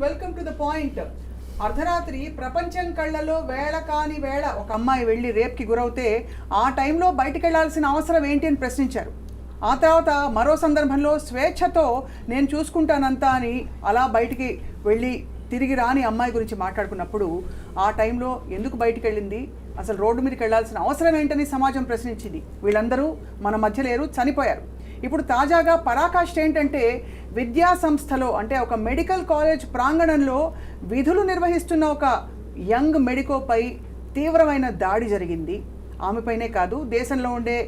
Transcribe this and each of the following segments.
Welcome to the point. అర్ధరాత్రి ప్రపంచం కళ్ళలో వేళ కాని వేళ ఒక అమ్మాయి వెళ్ళి రేప్కి గురవుతే ఆ టైంలో బయటికి వెళ్లాల్సిన అవసరం ఏంటి అని ప్రశ్నించారు. ఆ తర్వాత మరో సందర్భంలో స్వేచ్ఛతో నేను చూసుకుంటానంతా అని అలా బయటికి వెళ్ళి తిరిగి రాని అమ్మాయి గురించి మాట్లాడుకున్నప్పుడు ఆ టైంలో ఎందుకు బయటికి వెళ్ళింది, అసలు రోడ్డు మీదకి వెళ్లాల్సిన అవసరం ఏంటని సమాజం ప్రశ్నించింది. వీళ్ళందరూ మన మధ్య లేరు, చనిపోయారు. ఇప్పుడు తాజాగా పరాకాష్ఠ ఏంటంటే విద్యా సంస్థలో అంటే ఒక మెడికల్ కాలేజ్ ప్రాంగణంలో విధులు నిర్వహిస్తున్న ఒక యంగ్ మెడికోపై తీవ్రమైన దాడి జరిగింది. ఆమెపైనే కాదు, దేశంలో ఉండే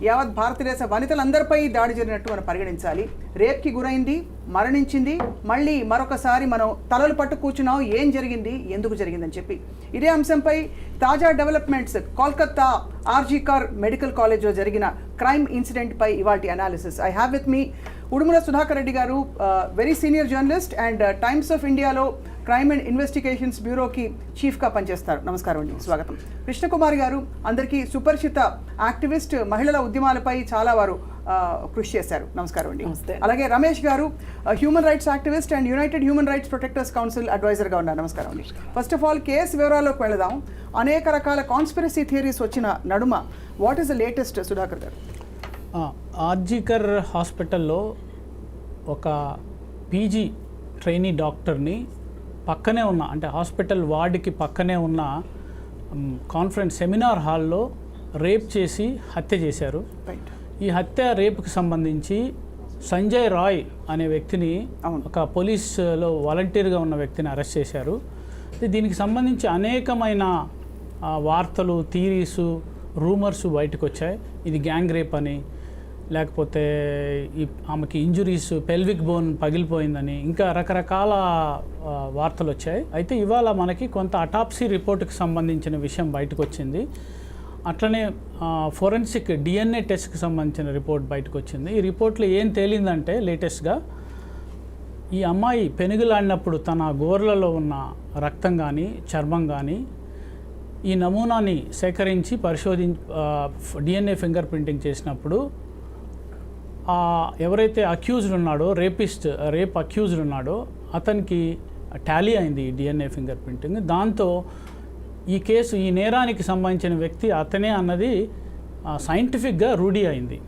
యావత్ భారతదేశ వనితలందరిపై దాడి జరిగినట్టు మనం పరిగణించాలి. రేప్కి గురైంది, మరణించింది. మళ్ళీ మరొకసారి మనం తలలు పట్టు కూర్చున్నాం, ఏం జరిగింది, ఎందుకు జరిగిందని చెప్పి. ఇదే అంశంపై తాజా డెవలప్మెంట్స్, కోల్కతా ఆర్జీకర్ మెడికల్ కాలేజ్లో జరిగిన క్రైమ్ ఇన్సిడెంట్ పై ఇవాల్టి analysis. I have with me Udumala Sudhakar Reddy గారు, very senior journalist and times of ఇండియాలో క్రైమ్ అండ్ ఇన్వెస్టిగేషన్స్ బ్యూరోకి చీఫ్గా పనిచేస్తారు. నమస్కారం అండి, స్వాగతం. కృష్ణకుమారి గారు, అందరికీ సుపరిచిత యాక్టివిస్ట్, మహిళల ఉద్యమాలపై చాలా వారు కృషి చేశారు. నమస్కారం అండి. అలాగే Ramesh garu, human rights activist and united human rights protectors council అడ్వైజర్గా ఉన్నారు. నమస్కారం అండి. ఫస్ట్ ఆఫ్ ఆల్ కేసు వివరాల్లోకి వెళదాం. అనేక రకాల కాన్స్పిరసీ థియరీస్ వచ్చిన నడుమ what is the latest, Sudhakar గారు? ఆర్జీకర్ హాస్పిటల్లో ఒక పీజీ ట్రైనీ డాక్టర్ని పక్కనే ఉన్న, అంటే హాస్పిటల్ వార్డుకి పక్కనే ఉన్న కాన్ఫరెన్స్ సెమినార్ హాల్లో రేప్ చేసి హత్య చేశారు. ఈ హత్య రేపుకి సంబంధించి సంజయ్ రాయ్ అనే వ్యక్తిని, ఒక పోలీసులో వాలంటీర్గా ఉన్న వ్యక్తిని అరెస్ట్ చేశారు. దీనికి సంబంధించి అనేకమైన వార్తలు, థీరీసు, రూమర్స్ బయటకు వచ్చాయి. ఇది గ్యాంగ్ రేప్ అని, లేకపోతే ఆమెకి ఇంజురీస్, పెల్విక్ బోన్ పగిలిపోయిందని, ఇంకా రకరకాల వార్తలు వచ్చాయి. అయితే ఇవాళ మనకి కొంత అటాప్సీ రిపోర్టుకి సంబంధించిన విషయం బయటకు వచ్చింది. అట్లనే ఫోరెన్సిక్ డిఎన్ఏ టెస్ట్కి సంబంధించిన రిపోర్ట్ బయటకు వచ్చింది. ఈ రిపోర్ట్లో ఏం తేలిందంటే లేటెస్ట్గా ఈ అమ్మాయి పెనుగులాడినప్పుడు తన గోర్లలో ఉన్న రక్తం కానీ చర్మం కానీ ఈ నమూనాని సేకరించి డిఎన్ఏ ఫింగర్ ప్రింటింగ్ చేసినప్పుడు ఎవరైతే అక్యూజ్డ్ ఉన్నాడో, రేప్ అక్యూజ్డ్ ఉన్నాడో అతనికి టాలీ అయింది ఈ డిఎన్ఏ ఫింగర్ ప్రింటింగ్. దాంతో ఈ నేరానికి సంబంధించిన వ్యక్తి అతనే అన్నది సైంటిఫిక్గా రూఢీ అయింది.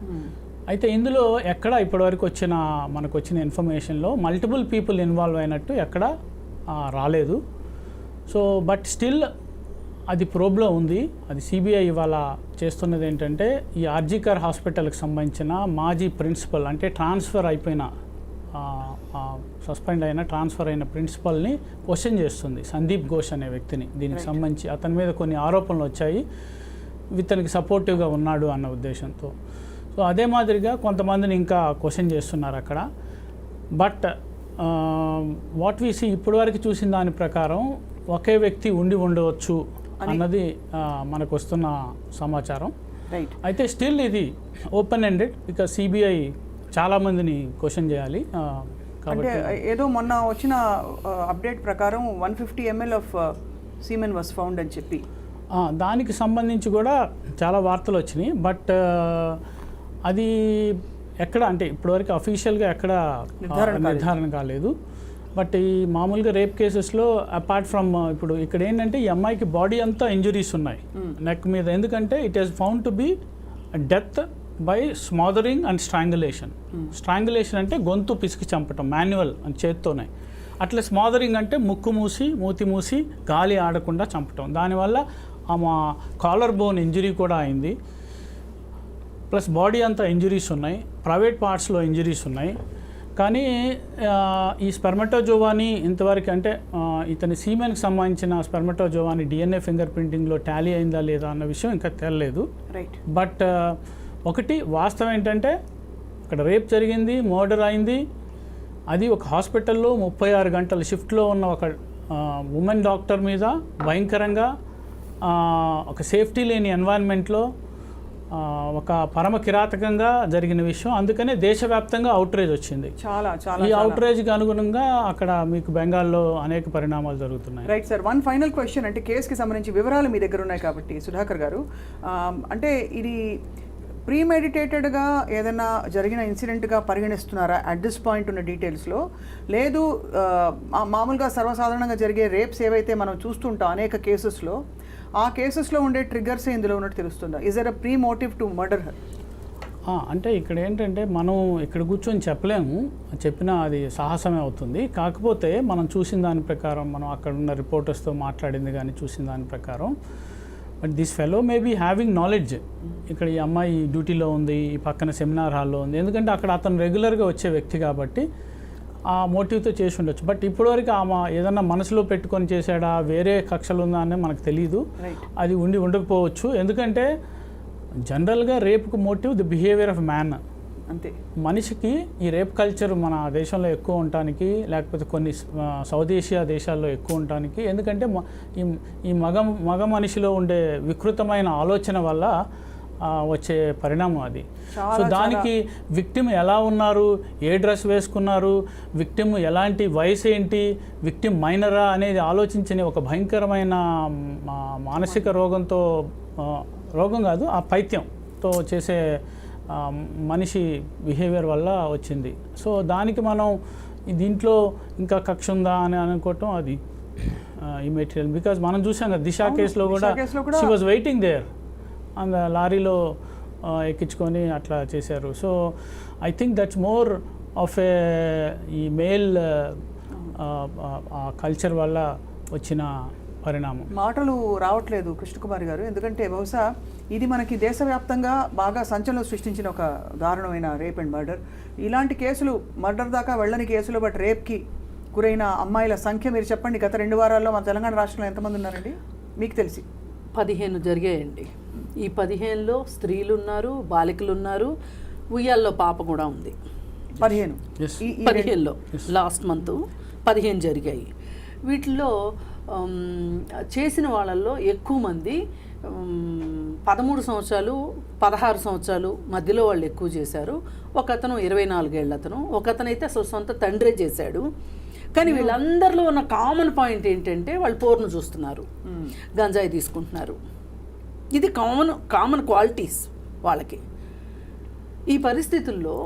అయితే ఇందులో ఎక్కడ ఇప్పటివరకు మనకు వచ్చిన ఇన్ఫర్మేషన్లో మల్టిపుల్ పీపుల్ ఇన్వాల్వ్ అయినట్టు ఎక్కడ రాలేదు. సో బట్ స్టిల్ అది ప్రోబ్లో ఉంది. అది సిబిఐ ఇవాళ చేస్తున్నది ఏంటంటే ఈ ఆర్జీకర్ హాస్పిటల్కి సంబంధించిన మాజీ ప్రిన్సిపల్, అంటే ట్రాన్స్ఫర్ అయిపోయిన, సస్పెండ్ అయిన, ట్రాన్స్ఫర్ అయిన ప్రిన్సిపల్ని క్వశ్చన్ చేస్తుంది, సందీప్ ఘోష్ అనే వ్యక్తిని. దీనికి సంబంధించి అతని మీద కొన్ని ఆరోపణలు వచ్చాయి, ఇతనికి సపోర్టివ్గా ఉన్నాడు అన్న ఉద్దేశంతో. సో అదే మాదిరిగా కొంతమందిని ఇంకా క్వశ్చన్ చేస్తున్నారు అక్కడ. బట్ వాట్ వి సీ, ఇప్పటివరకు చూసిన దాని ప్రకారం ఒకే వ్యక్తి ఉండవచ్చు అన్నది మనకు వస్తున్న సమాచారం. అయితే స్టిల్ ఇది ఓపెన్ ఎండెడ్, బికాజ్ సిబిఐ చాలా మందిని క్వశ్చన్ చేయాలి. అంటే ఏదో మొన్న వచ్చిన అప్డేట్ ప్రకారం 150 ml of semen was found అని చెప్పి దానికి సంబంధించి కూడా చాలా వార్తలు వచ్చినాయి. బట్ అది ఎక్కడ, అంటే ఇప్పటివరకు అఫీషియల్గా ఎక్కడ నిర్ధారణ కాలేదు. బట్ ఈ మామూలుగా రేప్ కేసెస్లో అపార్ట్ ఫ్రమ్ ఇప్పుడు ఇక్కడ ఏంటంటే ఈ అమ్మాయికి బాడీ అంతా ఇంజురీస్ ఉన్నాయి నెక్ మీద. ఎందుకంటే it is found to be death by smothering and strangulation. Strangulation అంటే గొంతు పిసికి చంపటం, మాన్యువల్ అని చేత్తోనే. అట్లా స్మాదరింగ్ అంటే మూతి మూసి గాలి ఆడకుండా చంపటం. దానివల్ల ఆమె కాలర్ బోన్ ఇంజరీ కూడా అయింది. ప్లస్ బాడీ అంతా ఇంజరీస్ ఉన్నాయి, ప్రైవేట్ పార్ట్స్లో ఇంజరీస్ ఉన్నాయి. కానీ ఈ స్పెర్మటోజోవాని ఇంతవరకు, అంటే ఇతని సీమెన్కి సంబంధించిన స్పెర్మటోజోవాని డిఎన్ఏ ఫింగర్ ప్రింటింగ్లో టాలీ అయిందా లేదా అన్న విషయం ఇంకా తెలియలేదు. బట్ ఒకటి వాస్తవం ఏంటంటే అక్కడ రేప్ జరిగింది, మర్డర్ అయింది. అది ఒక హాస్పిటల్లో 36 గంటల షిఫ్ట్లో ఉన్న ఒక ఉమెన్ డాక్టర్ మీద భయంకరంగా ఒక సేఫ్టీ లేని ఎన్వైరన్మెంట్లో ఒక పరమ కిరాతకంగా జరిగిన విషయం. అందుకనే దేశవ్యాప్తంగా అవుట్రేజ్ వచ్చింది. ఈ అవుట్రేజ్కి అనుగుణంగా అక్కడ మీకు బెంగాల్లో అనేక పరిణామాలు జరుగుతున్నాయి. Right sir, one final question. అంటే కేసుకి సంబంధించి వివరాలు మీ దగ్గర ఉన్నాయి కాబట్టి సుధాకర్ గారు, అంటే ఇది ప్రీమెడిటేటెడ్గా ఏదైనా జరిగిన ఇన్సిడెంట్గా పరిగణిస్తున్నారా అట్ దిస్ పాయింట్ ఉన్న డీటెయిల్స్లో? లేదు మామూలుగా సర్వసాధారణంగా జరిగే రేప్స్ ఏవైతే మనం చూస్తుంటాం అనేక కేసెస్లో, ఆ కేసెస్లో ఉండే ట్రిగ్గర్స్ ఇందులో ఉన్నట్టు తెలుస్తుందా? Is there a pre motive to murder her? అంటే ఇక్కడ ఏంటంటే మనం ఇక్కడ కూర్చొని చెప్పలేము, చెప్పినా అది సాహసమే అవుతుంది. కాకపోతే మనం చూసిన దాని ప్రకారం, మనం అక్కడ ఉన్న రిపోర్టర్స్తో మాట్లాడింది కానీ చూసిన దాని ప్రకారం, but this fellow may be having knowledge. ఇక్కడ ఈ అమ్మాయి డ్యూటీలో ఉంది, ఈ పక్కన సెమినార్ హాల్లో ఉంది, ఎందుకంటే అక్కడ అతను రెగ్యులర్గా వచ్చే వ్యక్తి కాబట్టి ఆ మోటివ్తో చేసి ఉండొచ్చు. బట్ ఇప్పటివరకు ఆమె ఏదన్నా మనసులో పెట్టుకొని చేశాడా, వేరే కక్షలు ఉందా అని మనకు తెలియదు. అది ఉండకపోవచ్చు. ఎందుకంటే జనరల్గా రేప్కు motive the behaviour of man. అంతే. మనిషికి ఈ రేప్ కల్చర్ మన దేశంలో ఎక్కువ ఉండటానికి, లేకపోతే కొన్ని సౌత్ ఏషియా దేశాల్లో ఎక్కువ ఉండటానికి, ఎందుకంటే ఈ మగ మనిషిలో ఉండే వికృతమైన ఆలోచన వల్ల వచ్చే పరిణామం అది. సో దానికి విక్టిమ్ ఎలా ఉన్నారు, ఏ డ్రెస్ వేసుకున్నారు, విక్టిమ్ ఎలాంటి వయసు ఏంటి, విక్టిమ్ మైనరా అనేది ఆలోచించని ఒక భయంకరమైన మానసిక రోగం కాదు, ఆ పైత్యంతో చేసే మనిషి బిహేవియర్ వల్ల వచ్చింది. సో దానికి మనం దీంట్లో ఇంకా కక్ష ఉందా అని అనుకోవటం అది ఇమెటీరియల్. బికాజ్ మనం చూసాం కదా దిశ కేసులో కూడా she was waiting there, and లారీలో ఎక్కించుకొని అట్లా చేశారు. So I think that's more of ఈ మేల్ కల్చర్ వల్ల వచ్చిన పరిణామం. మాటలు రావట్లేదు కృష్ణకుమారి గారు, ఎందుకంటే బహుశా ఇది మనకి దేశవ్యాప్తంగా బాగా సంచలనం సృష్టించిన ఒక దారుణమైన రేప్ అండ్ మర్డర్. ఇలాంటి కేసులు, మర్డర్ దాకా వెళ్ళని కేసులు, బట్ రేప్కి గురైన అమ్మాయిల సంఖ్య మీరు చెప్పండి. గత 2 వారాల్లో మన తెలంగాణ రాష్ట్రంలో ఎంతమంది ఉన్నారండి మీకు తెలిసి? 15 జరిగాయండి. ఈ 15లో స్త్రీలు ఉన్నారు, బాలికలు ఉన్నారు, ఉయ్యాల్లో పాప కూడా ఉంది. 15లో లాస్ట్ మంత్ 15 జరిగాయి. వీటిల్లో చేసిన వాళ్ళల్లో ఎక్కువ మంది 13 సంవత్సరాలు 16 సంవత్సరాలు మధ్యలో వాళ్ళు ఎక్కువ చేశారు. ఒకతను 24 ఏళ్ళ అతను, ఒకతనైతే అసలు సొంత తండ్రే చేశాడు. కానీ వీళ్ళందరిలో ఉన్న కామన్ పాయింట్ ఏంటంటే వాళ్ళు పోర్ను చూస్తున్నారు, గంజాయి తీసుకుంటున్నారు. ఇది కామన్ క్వాలిటీస్ వాళ్ళకి. ఈ పరిస్థితుల్లో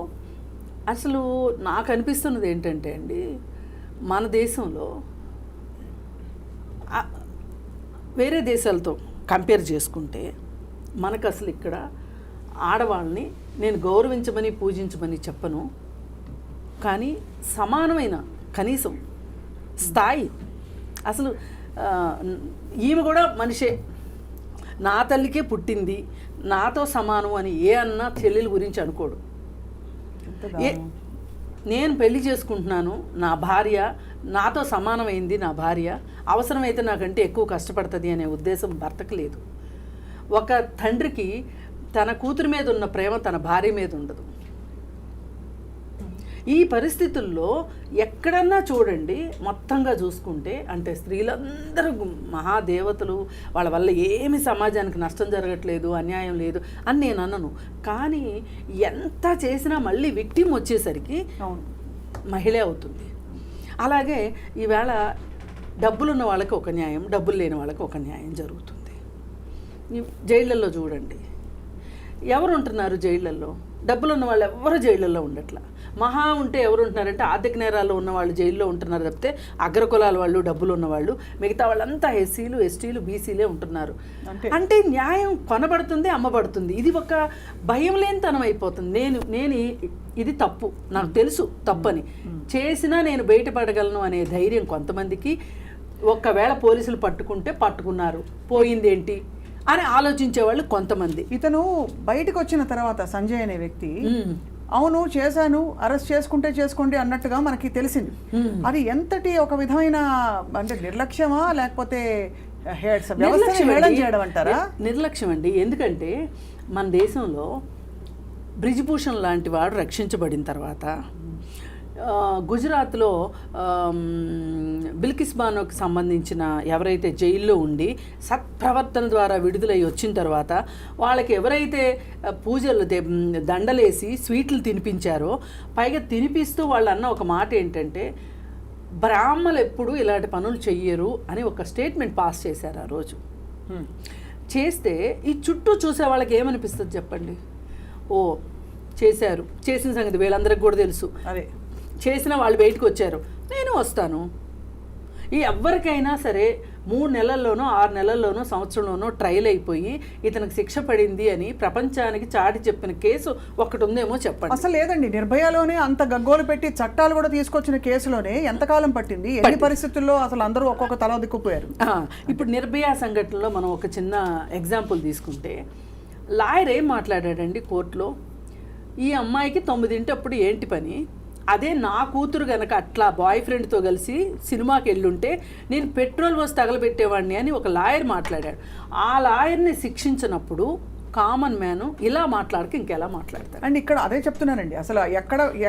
అసలు నాకు అనిపిస్తున్నది ఏంటంటే అండి, మన దేశంలో వేరే దేశాలతో కంపేర్ చేసుకుంటే మనకు అసలు ఇక్కడ ఆడవాళ్ళని నేను గౌరవించమని పూజించమని చెప్పను, కానీ సమానమైన కనీసం స్థాయి, అసలు ఈమె కూడా మనిషే, నా తల్లికే పుట్టింది, నాతో సమానం అని ఏ అన్నా చెల్లెల గురించి అనుకోడు. నేను పెళ్లి చేసుకుంటున్నాను, నా భార్య నాతో సమానమైంది, నా భార్య అవసరమైతే నాకంటే ఎక్కువ కష్టపడుతుంది అనే ఉద్దేశం భర్తకు లేదు. ఒక తండ్రికి తన కూతురి మీద ఉన్న ప్రేమ తన భార్య మీద ఉండదు. ఈ పరిస్థితుల్లో ఎక్కడన్నా చూడండి, మొత్తంగా చూసుకుంటే అంటే స్త్రీలందరూ మహాదేవతలు, వాళ్ళ వల్ల ఏమి సమాజానికి నష్టం జరగట్లేదు, అన్యాయం లేదు అని నేను అన్నను. కానీ ఎంత చేసినా మళ్ళీ విక్టిమ్ వచ్చేసరికి మహిళే అవుతుంది. అలాగే ఈవేళ డబ్బులున్న వాళ్ళకి ఒక న్యాయం, డబ్బులు లేని వాళ్ళకి ఒక న్యాయం జరుగుతుంది. జైళ్ళల్లో చూడండి, ఎవరు ఉంటున్నారు జైళ్ళల్లో? డబ్బులు ఉన్న వాళ్ళు ఎవరు జైళ్ళల్లో ఉండట్లా. మహా ఉంటే ఎవరు ఉంటున్నారంటే ఆర్థిక నేరాల్లో ఉన్న వాళ్ళు జైల్లో ఉంటున్నారు తప్పితే అగ్రకులాల వాళ్ళు, డబ్బులు ఉన్నవాళ్ళు, మిగతా వాళ్ళంతా ఎస్సీలు, ఎస్టీలు, బీసీలే ఉంటున్నారు. అంటే న్యాయం కొనబడుతుంది, అమ్మబడుతుంది. ఇది ఒక భయం లేనితనం అయిపోతుంది. నేను ఇది తప్పు, నాకు తెలుసు తప్పని, చేసినా నేను బయటపడగలను అనే ధైర్యం కొంతమందికి. ఒక్కవేళ పోలీసులు పట్టుకుంటే పట్టుకున్నారు, పోయిందేంటి అని ఆలోచించేవాళ్ళు కొంతమంది. ఇతను బయటకు వచ్చిన తర్వాత సంజయ్ అనే వ్యక్తి అవును చేశాను, అరెస్ట్ చేసుకోండి అన్నట్టుగా మనకి తెలిసింది. అది ఎంతటి ఒక విధమైన అంటే నిర్లక్ష్యమా, లేకపోతే చేయడం అంటారా? నిర్లక్ష్యం అండి. ఎందుకంటే మన దేశంలో బ్రిజ్భూషణ్ లాంటి వాడు రక్షించబడిన తర్వాత, గుజరాత్లో బిల్కిస్ బానోకి సంబంధించిన ఎవరైతే జైల్లో ఉండి సత్ప్రవర్తన ద్వారా విడుదలై వచ్చిన తర్వాత వాళ్ళకి ఎవరైతే పూజలు దండలేసి స్వీట్లు తినిపించారో, పైగా తినిపిస్తూ వాళ్ళు అన్న ఒక మాట ఏంటంటే బ్రాహ్మలు ఎప్పుడు ఇలాంటి పనులు చెయ్యరు అని ఒక స్టేట్మెంట్ పాస్ చేశారు ఆ రోజు. చేస్తే ఈ చుట్టూ చూసే వాళ్ళకి ఏమనిపిస్తుంది చెప్పండి? ఓ చేశారు, చేసిన సంగతి వీళ్ళందరికీ కూడా తెలుసు, అదే చేసిన వాళ్ళు బయటకు వచ్చారు, నేను వస్తాను. ఈ ఎవరికైనా సరే 3 నెలల్లోనో 6 నెలల్లోనో సంవత్సరంలోనో ట్రయల్ అయిపోయి ఇతనికి శిక్ష పడింది అని ప్రపంచానికి చాటి చెప్పిన కేసు ఒకటి ఉందేమో చెప్పండి. అసలు లేదండి, నిర్భయలోనే అంత గగ్గోలు పెట్టి చట్టాలు కూడా తీసుకొచ్చిన కేసులోనే ఎంతకాలం పట్టింది, ఎన్ని పరిస్థితుల్లో అసలు అందరూ ఒక్కొక్క తల దిక్కుపోయారు. ఇప్పుడు నిర్భయ సంఘటనలో మనం ఒక చిన్న ఎగ్జాంపుల్ తీసుకుంటే, లాయర్ ఏం మాట్లాడాడండి కోర్టులో, ఈ అమ్మాయికి 9 అప్పుడు ఏంటి పని, అదే నా కూతురు గనక అట్లా బాయ్ ఫ్రెండ్తో కలిసి సినిమాకి వెళ్ళుంటే నేను పెట్రోల్ పోసి తగలబెట్టేవాడిని అని ఒక లాయర్ మాట్లాడాడు. ఆ లాయర్ని శిక్షించినప్పుడు కామన్ మ్యాన్ ఇలా మాట్లాడక ఇంకెలా మాట్లాడతారు? అండ్ ఇక్కడ అదే చెప్తున్నానండి, అసలు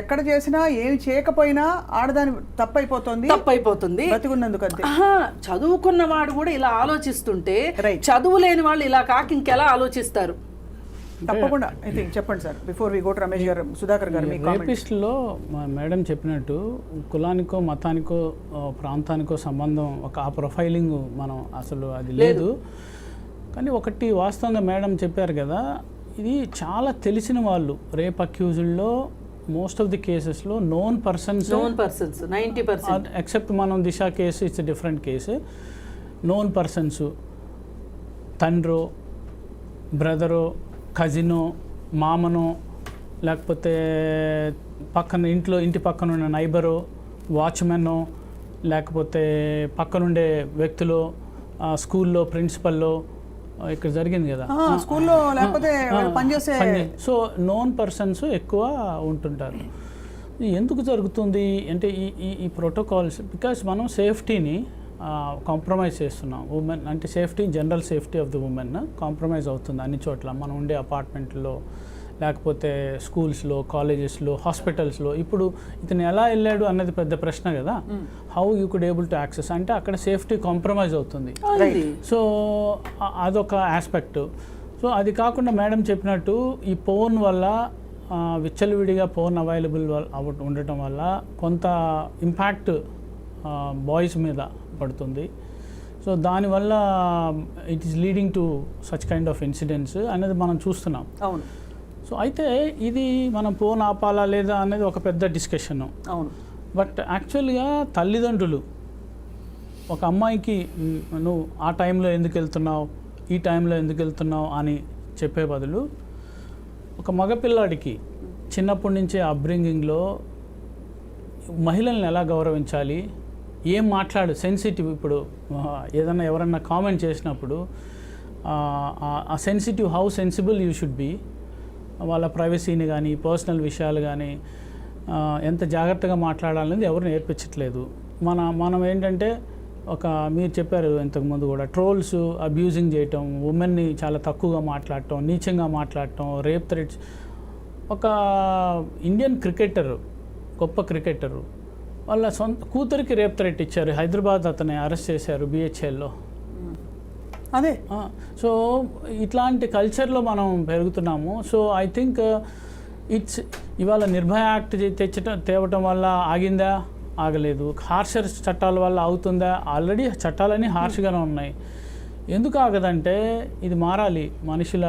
ఎక్కడ చేసినా ఏమి చేయకపోయినా ఆడదాని తప్పైపోతుంది బతికున్నందుకు. అంతే, చదువుకున్న వాడు కూడా ఇలా ఆలోచిస్తుంటే చదువు లేని వాళ్ళు ఇలా కాక ఇంకెలా ఆలోచిస్తారు? తప్పకుండా. అయితే చెప్పండి sir, before we go to Ramesh garu, Sudhakar గారు. రేపిస్ట్లో మేడం చెప్పినట్టు కులానికో మతానికో ప్రాంతానికో సంబంధం, ఆ ప్రొఫైలింగ్ మనం అసలు అది లేదు. కానీ ఒకటి వాస్తవంగా మేడం చెప్పారు కదా, ఇది చాలా తెలిసిన వాళ్ళు రేప్ అక్యూజ్డ్లో మోస్ట్ ఆఫ్ ది కేసెస్లో నోన్ పర్సన్స్ 90%, ఎక్సెప్ట్ మనం Disha case it's different case. Known persons, తండ్రో బ్రదరో కజినో మామనో, లేకపోతే ఇంటి పక్కన ఉన్న నైబరో వాచ్మెనో, లేకపోతే పక్కనుండే వ్యక్తులు, స్కూల్లో ప్రిన్సిపల్లో, ఇక్కడ జరిగింది కదా స్కూల్లో, లేకపోతే పనిచేసే. సో నోన్ పర్సన్స్ ఎక్కువ ఉంటుంటారు. ఎందుకు జరుగుతుంది అంటే ఈ ప్రోటోకాల్స్, బికాస్ మనం సేఫ్టీని కాంప్రమైజ్ చేస్తున్నాం. ఉమెన్ అంటే safety, general safety of the women compromise అవుతుంది అన్ని చోట్ల. మనం ఉండే అపార్ట్మెంట్లో, లేకపోతే స్కూల్స్లో, కాలేజెస్లో, హాస్పిటల్స్లో. ఇప్పుడు ఇతను ఎలా వెళ్ళాడు అన్నది పెద్ద ప్రశ్న కదా. How you could able to access అంటే అక్కడ సేఫ్టీ కాంప్రమైజ్ అవుతుంది. సో అదొక ఆస్పెక్ట్. సో అది కాకుండా మేడం చెప్పినట్టు ఈ ఫోన్ వల్ల, విచ్చలవిడిగా ఫోన్ అవైలబుల్ ఉండటం వల్ల కొంత ఇంపాక్ట్ బాయ్స్ మీద పడుతుంది. సో దానివల్ల it is leading to such kind of incidents అనేది మనం చూస్తున్నాం. అవును. సో అయితే ఇది మనం ఫోన్ ఆపాలా లేదా అనేది ఒక పెద్ద డిస్కషన్. అవును. బట్ యాక్చువల్గా తల్లిదండ్రులు ఒక అమ్మాయికి నువ్వు ఆ టైంలో ఎందుకు వెళ్తున్నావు, ఈ టైంలో ఎందుకు వెళ్తున్నావు అని చెప్పే బదులు, ఒక మగపిల్లాడికి చిన్నప్పటి నుంచే అప్బ్రింగింగ్లో మహిళల్ని ఎలా గౌరవించాలి, ఏం మాట్లాడు, సెన్సిటివ్. ఇప్పుడు ఏదన్నా ఎవరన్నా కామెంట్ చేసినప్పుడు ఆ sensitive, how sensible you should be, వాళ్ళ ప్రైవసీని కానీ పర్సనల్ విషయాలు కానీ ఎంత జాగ్రత్తగా మాట్లాడాలనేది ఎవరు నేర్పించట్లేదు. మనం ఏంటంటే మీరు చెప్పారు ఇంతకుముందు కూడా, ట్రోల్స్, అబ్యూజింగ్ చేయటం, ఉమెన్ని చాలా తక్కువగా మాట్లాడటం, నీచంగా మాట్లాడటం, రేప్ థ్రెట్స్. ఒక ఇండియన్ క్రికెటర్, గొప్ప క్రికెటరు, వాళ్ళ సొంత కూతురికి రేప్ థ్రెట్ ఇచ్చారు. హైదరాబాద్ అతన్ని అరెస్ట్ చేశారు BHLలో. అదే. సో ఇట్లాంటి కల్చర్లో మనం పెరుగుతున్నాము. సో ఐ థింక్ ఇవాళ నిర్భయ యాక్ట్ తేవటం వల్ల ఆగిందా? ఆగలేదు. హార్షర్ చట్టాల వల్ల అవుతుందా? ఆల్రెడీ చట్టాలన్నీ హార్ష్గానే ఉన్నాయి. ఎందుకు ఆగదంటే ఇది మారాలి. మనుషుల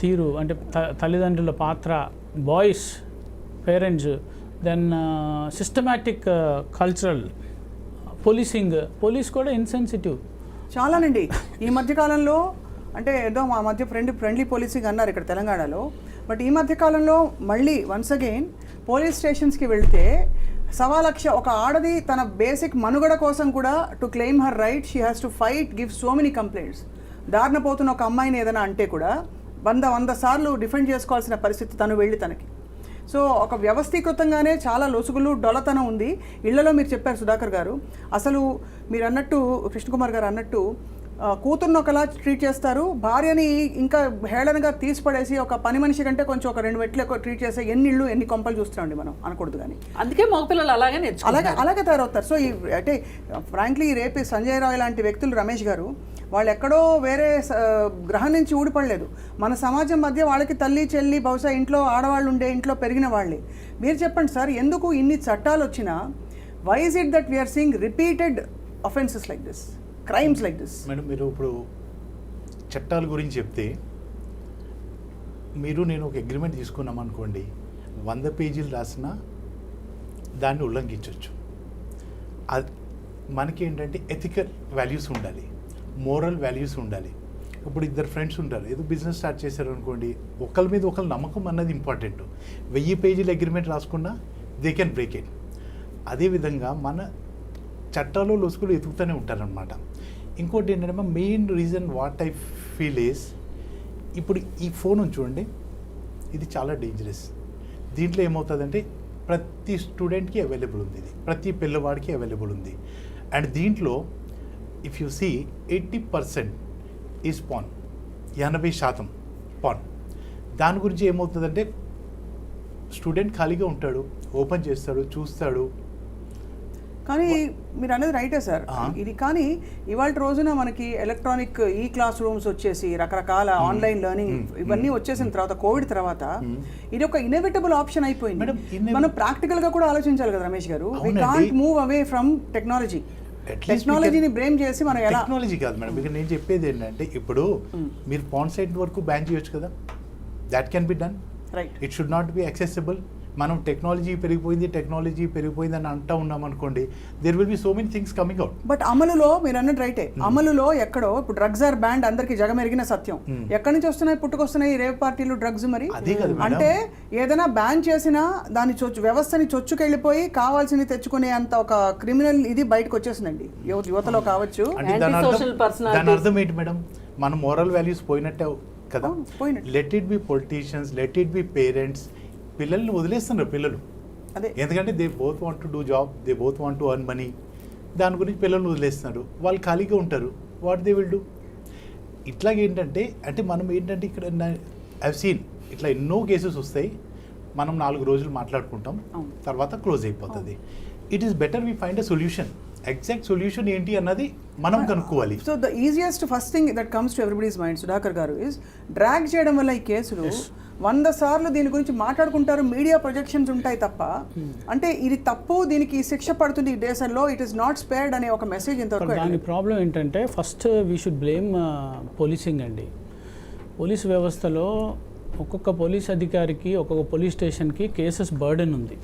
తీరు అంటే తల్లిదండ్రుల పాత్ర, boys, parents, then systematic cultural police కూడా ఇన్సెన్సిటివ్ చాలానండి. ఈ మధ్యకాలంలో అంటే ఏదో మా మధ్య ఫ్రెండ్లీ పోలీసింగ్ అన్నారు ఇక్కడ తెలంగాణలో. బట్ ఈ మధ్యకాలంలో మళ్ళీ వన్స్ అగైన్ పోలీస్ స్టేషన్స్కి వెళ్తే 1,00,000 ఒక ఆడది తన బేసిక్ మనుగడ కోసం కూడా to claim her right she has to fight, give so many complaints. దారిన పోతున్న ఒక అమ్మాయిని ఏదైనా అంటే కూడా 100 సార్లు డిఫెండ్ చేసుకోవాల్సిన పరిస్థితి తను వెళ్ళి తనకి. సో ఒక వ్యవస్థీకృతంగానే చాలా లొసుగులు, డొలతనం ఉంది ఇళ్లలో. మీరు చెప్పారు సుధాకర్ గారు, అసలు మీరు అన్నట్టు, కృష్ణకుమార్ గారు అన్నట్టు, కూతుర్ని ఒకలా ట్రీట్ చేస్తారు, భార్యని ఇంకా హేళనగా తీసిపడేసి ఒక పని మనిషి కంటే కొంచెం ఒక 2 మెట్లు ఎక్కువ ట్రీట్ చేసే ఎన్ని ఇళ్ళు ఎన్ని కొంపలు చూస్తున్నాండి మనం అనకూడదు. కానీ అందుకే మగపిల్లలు అలాగే తయారవుతారు. సో ఈ అంటే ఫ్రాంక్లీ రేపు సంజయ్ రాయ్ లాంటి వ్యక్తులు, రమేష్ గారు, వాళ్ళు ఎక్కడో వేరే గ్రహం నుంచి ఊడిపడలేదు. మన సమాజం మధ్య వాళ్ళకి తల్లి చెల్లి, బహుశా ఇంట్లో ఆడవాళ్ళు ఉండే ఇంట్లో పెరిగిన వాళ్ళే. మీరు చెప్పండి సార్, ఎందుకు ఇన్ని చట్టాలు వచ్చినా why is it that we are seeing repeated offences like this, crimes like this? Madam, మీరు ఇప్పుడు చట్టాల గురించి చెప్తే మీరు నేను ఒక అగ్రిమెంట్ తీసుకున్నాం అనుకోండి, 100 పేజీలు రాసినా దాన్ని ఉల్లంఘించవచ్చు. అది మనకి ఏంటంటే ఎథికల్ వాల్యూస్ ఉండాలి, మోరల్ వాల్యూస్ ఉండాలి. ఇప్పుడు ఇద్దరు ఫ్రెండ్స్ ఉంటారు, ఏదో బిజినెస్ స్టార్ట్ చేశారు అనుకోండి, ఒకరి మీద ఒకరు నమ్మకం అన్నది ఇంపార్టెంట్. 1000 పేజీల అగ్రిమెంట్ రాసుకున్నా దే కెన్ బ్రేక్ ఇట్. అదేవిధంగా మన చట్టాలు లొసుకులు ఎతుకుతూనే ఉంటారనమాట. ఇంకోటి ఏంటంటే main reason what I feel is, ఇప్పుడు ఈ ఫోన్ చూడండి, ఇది చాలా డేంజరస్. దీంట్లో ఏమవుతుందంటే ప్రతి స్టూడెంట్కి అవైలబుల్ ఉంది, ఇది ప్రతి పిల్లవాడికి అవైలబుల్ ఉంది. అండ్ దీంట్లో if you see 80% is pan, 80% pan. దాని గురించి ఏమవుతుందంటే స్టూడెంట్ ఖాళీగా ఉంటాడు, ఓపెన్ చేస్తాడు, చూస్తాడు. కానీ మీరు అనేది రైటే సార్, ఇది కానీ ఇవాళ రోజున మనకి ఎలక్ట్రానిక్ ఈ క్లాస్ రూమ్స్ వచ్చేసి రకరకాల ఆన్లైన్ లెర్నింగ్ ఇవన్నీ వచ్చేసిన తర్వాత, కోవిడ్ తర్వాత ఇది ఒక ఇన్ఎవిటబుల్ ఆప్షన్ అయిపోయింది. మనం ప్రాక్టికల్ గా కూడా ఆలోచించాలి కదా రమేష్ గారు. We can't move away from technology. టెక్నాలజీని బ్రేమ్ చేసి మనం ఎలా, టెక్నాలజీ కాదు మేడం, ఇక నేను చెప్పేది ఏంటంటే ఇప్పుడు మీరు పాన్ సైట్ వరకు బ్యాన్ చేయొచ్చు కదా, that can be done. Right, it should not be accessible. మనం టెక్నాలజీ పెరిగిపోయింది అని అంటూ ఉన్నాం అనుకోండి, there will be so many things coming out. But అమలులో మీరు అన్నట్టు రైటే, అమలులో ఎక్కడో ఇప్పుడు డ్రగ్స్ ఆర్ బ్యాండ్ అందరికి జగమెరిగిన సత్యం. ఎక్కడి నుంచి వస్తున్నాయి, పుట్టుకొస్తున్నాయి రేవ్ పార్టీలు, డ్రగ్స్. మరి అంటే ఏదైనా బ్యాన్ చేసినా దాని వ్యవస్థని చొచ్చుకెళ్ళిపోయి కావాల్సింది తెచ్చుకునే అంత ఒక క్రిమినల్ ఇది బయటకు వచ్చేసిందండి యువతలో కావచ్చు. దాని అర్థం ఏంటి మేడం, మన మోరల్ వాల్యూస్ పోయినట్టే కదా. Let it be politicians, let it be parents. పిల్లల్ని వదిలేస్తున్నారు పిల్లలు, ఎందుకంటే they both want to do job, they both want to earn money. దాని గురించి పిల్లల్ని వదిలేస్తున్నారు, వాళ్ళు ఖాళీగా ఉంటారు. What they will do? ఇట్లాగేంటంటే అంటే మనం ఏంటంటే ఇక్కడ ఐ సీన్ ఇట్లా ఎన్నో కేసెస్ వస్తాయి, మనం 4 రోజులు మాట్లాడుకుంటాం, తర్వాత క్లోజ్ అయిపోతుంది. It is better we find a solution. Exact solution ఏంటి అన్నది మనం కనుక్కోవాలి. So the easiest first thing that comes to everybody's mind, Sudhakar గారు, ఇస్ డ్రాగ్ చేయడం వల్ల ఈ కేసులు 100 సార్లు దీని గురించి మాట్లాడుకుంటారు, మీడియా ప్రొజెక్షన్స్ ఉంటాయి తప్ప, అంటే ఇది తప్పు, దీనికి శిక్ష పడుతుంది ఈ దేశంలో, ఇట్ ఈస్ నాట్ స్పేర్డ్ అనే ఒక మెసేజ్ ఇంతవరకు. దాని ప్రాబ్లం ఏంటంటే first we should blame policing అండి. పోలీస్ వ్యవస్థలో ఒక్కొక్క పోలీస్ అధికారికి, ఒక్కొక్క పోలీస్ స్టేషన్కి కేసెస్ బర్డెన్ ఉంది.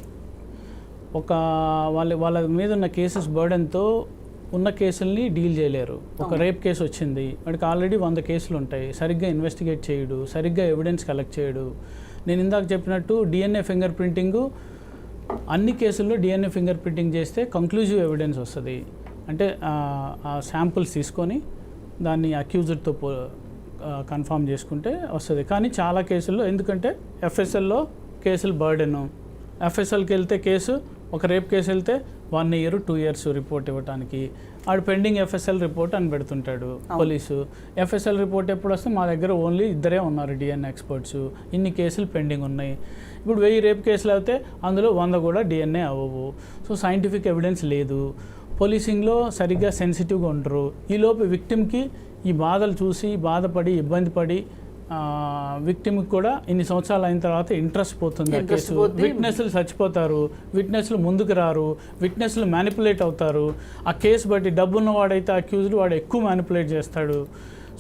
వాళ్ళ మీద ఉన్న కేసెస్ బర్డెన్తో ఉన్న కేసుల్ని డీల్ చేయలేరు. ఒక రేప్ కేసు వచ్చింది, వాడికి ఆల్రెడీ 100 కేసులు ఉంటాయి, సరిగ్గా ఇన్వెస్టిగేట్ చేయడు, సరిగ్గా ఎవిడెన్స్ కలెక్ట్ చేయడు. నేను ఇందాక చెప్పినట్టు డిఎన్ఏ ఫింగర్ ప్రింటింగ్, అన్ని కేసుల్లో డిఎన్ఏ ఫింగర్ ప్రింటింగ్ చేస్తే కంక్లూజివ్ ఎవిడెన్స్ వస్తుంది. అంటే ఆ శాంపుల్స్ తీసుకొని దాన్ని అక్యూజ్డ్తో కన్ఫర్మ్ చేసుకుంటే వస్తుంది. కానీ చాలా కేసుల్లో ఎందుకంటే ఎఫ్ఎస్ఎల్లో కేసులు బర్డెను, ఎఫ్ఎస్ఎల్కి వెళ్తే కేసు, ఒక రేప్ కేసు వెళ్తే 1 year 2 years రిపోర్ట్ ఇవ్వడానికి, ఆడు పెండింగ్ ఎఫ్ఎస్ఎల్ రిపోర్ట్ అని పెడుతుంటాడు పోలీసు. ఎఫ్ఎస్ఎల్ రిపోర్ట్ ఎప్పుడు వస్తే మా దగ్గర ఓన్లీ 2 ఉన్నారు డిఎన్ఏ ఎక్స్పర్ట్స్, ఇన్ని కేసులు పెండింగ్ ఉన్నాయి. ఇప్పుడు 1000 రేప్ కేసులు అయితే అందులో 100 కూడా డిఎన్ఏ అవ్వవు. సో సైంటిఫిక్ ఎవిడెన్స్ లేదు. పోలీసింగ్లో సరిగ్గా సెన్సిటివ్గా ఉండరు. ఈలోపు విక్టిమ్కి ఈ బాధలు చూసి బాధపడి ఇబ్బంది పడి విక్టిమ్కి కూడా ఇన్ని సంవత్సరాలు అయిన తర్వాత ఇంట్రెస్ట్ పోతుంది ఆ కేసు. విట్నెస్లు చచ్చిపోతారు, విట్నెస్లు ముందుకు రారు, విట్నెస్లు మ్యానిపులేట్ అవుతారు. ఆ కేసు బట్టి డబ్బున్న వాడైతే అక్యూజ్డ్ వాడు ఎక్కువ మ్యానిపులేట్ చేస్తాడు.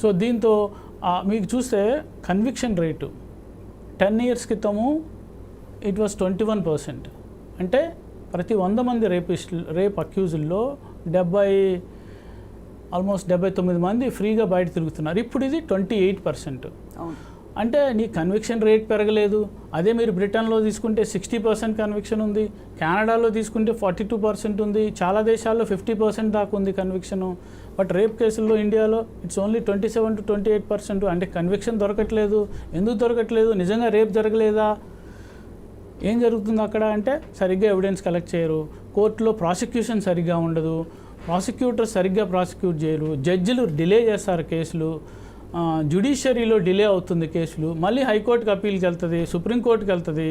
సో దీంతో మీకు చూస్తే కన్విక్షన్ రేటు 10 years క్రితము ఇట్ వాస్ 21%. అంటే ప్రతి 100 మంది రేప్ అక్యూజుల్లో ఆల్మోస్ట్ 79 మంది ఫ్రీగా బయట తిరుగుతున్నారు. ఇప్పుడు ఇది 28%. అంటే నీ కన్విక్షన్ రేట్ పెరగలేదు. అదే మీరు బ్రిటన్లో తీసుకుంటే 60% కన్విక్షన్ ఉంది, కెనడాలో తీసుకుంటే 42% ఉంది, చాలా దేశాల్లో 50% దాకా ఉంది కన్విక్షను. బట్ రేప్ కేసుల్లో ఇండియాలో ఇట్స్ ఓన్లీ 27 to 28%. అంటే కన్విక్షన్ దొరకట్లేదు. ఎందుకు దొరకట్లేదు? నిజంగా రేప్ జరగలేదా? ఏం జరుగుతుంది అక్కడ అంటే సరిగ్గా ఎవిడెన్స్ కలెక్ట్ చేయరు, కోర్టులో ప్రాసిక్యూషన్ సరిగ్గా ఉండదు, ప్రాసిక్యూటర్ సరిగ్గా ప్రాసిక్యూట్ చేయరు, జడ్జిలు డిలే చేస్తారు కేసులు, జ్యుడిషియరీలో డిలే అవుతుంది కేసులు, మళ్ళీ హైకోర్టుకి అప్పీల్కి వెళ్తుంది, సుప్రీంకోర్టుకి వెళ్తుంది.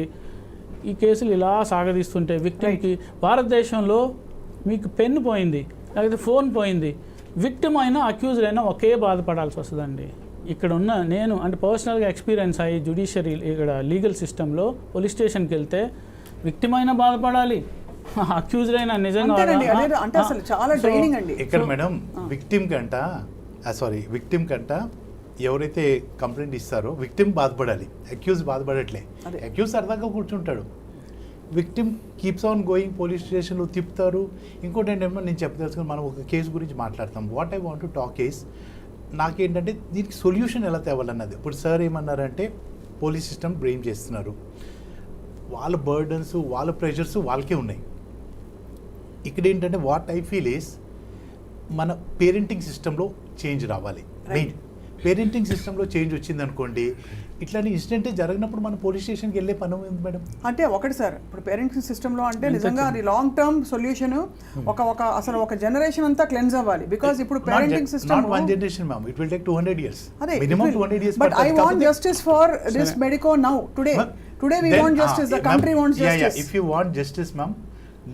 ఈ కేసులు ఇలా సాగదీస్తుంటే విక్టిమ్కి భారతదేశంలో మీకు పెన్ పోయింది, లేకపోతే ఫోన్ పోయింది, విక్టిమ్ అయినా అక్యూజ్డ్ అయినా ఒకే బాధపడాల్సి వస్తుందండి. ఇక్కడ ఉన్న నేను అంటే పర్సనల్గా ఎక్స్పీరియన్స్ అయ్యి జ్యుడిషియరీ ఇక్కడ లీగల్ సిస్టంలో పోలీస్ స్టేషన్కి వెళ్తే విక్టిమ్ అయినా బాధపడాలి, అక్యూజ్డ్ అయినా నిజంగా అంటే అసలు చాలా ట్రైనింగ్ అండి. ఇక్కడ మేడం విక్టిమ్ కంట ఎవరైతే కంప్లైంట్ ఇస్తారో విక్టిమ్ బాధపడాలి, అక్యూజ్ బాధపడట్లే. అదే. అక్యూజ్ సరదాగా కూర్చుంటాడు, victim keeps on going, police స్టేషన్లో తిప్పుతారు. ఇంకోటి ఏంటంటే నేను చెప్పదలుచుకుని మనం ఒక కేసు గురించి మాట్లాడతాం. What I want to talk is, నాకేంటంటే దీనికి సొల్యూషన్ ఎలా తేవాలన్నది. ఇప్పుడు సార్ ఏమన్నారంటే పోలీస్ సిస్టమ్ బ్లేమ్ చేస్తున్నారు, వాళ్ళ బర్డన్స్ వాళ్ళ ప్రెషర్స్ వాళ్ళకే ఉన్నాయి. ఇక్కడ ఏంటంటే వాట్ ఐ ఫీల్ ఈస్ మన పేరెంటింగ్ సిస్టంలో చేంజ్ రావాలి. మెయిన్ పేరెంటింగ్ సిస్టంలో చేంజ్ వచ్చింది అనుకోండి, ఇట్లాంటి ఇన్సిడెంట్ జరిగినప్పుడు మనం పోలీస్ స్టేషన్కి వెళ్ళే పని ఉంది మేడం. అంటే ఒకటి సార్, ఇప్పుడు పేరెంటింగ్ సిస్టంలో అంటే నిజంగా అది లాంగ్ టర్మ్ సొల్యూషన్, అసలు ఒక జనరేషన్ అంతా క్లెన్స్ అవ్వాలి. బికాజ్ ఇప్పుడు parenting system not one generation ma'am, it will take 200 years. అదే minimum 200 years. But I want justice for this medico now today we want justice, the country wants justice. If you want justice ma'am,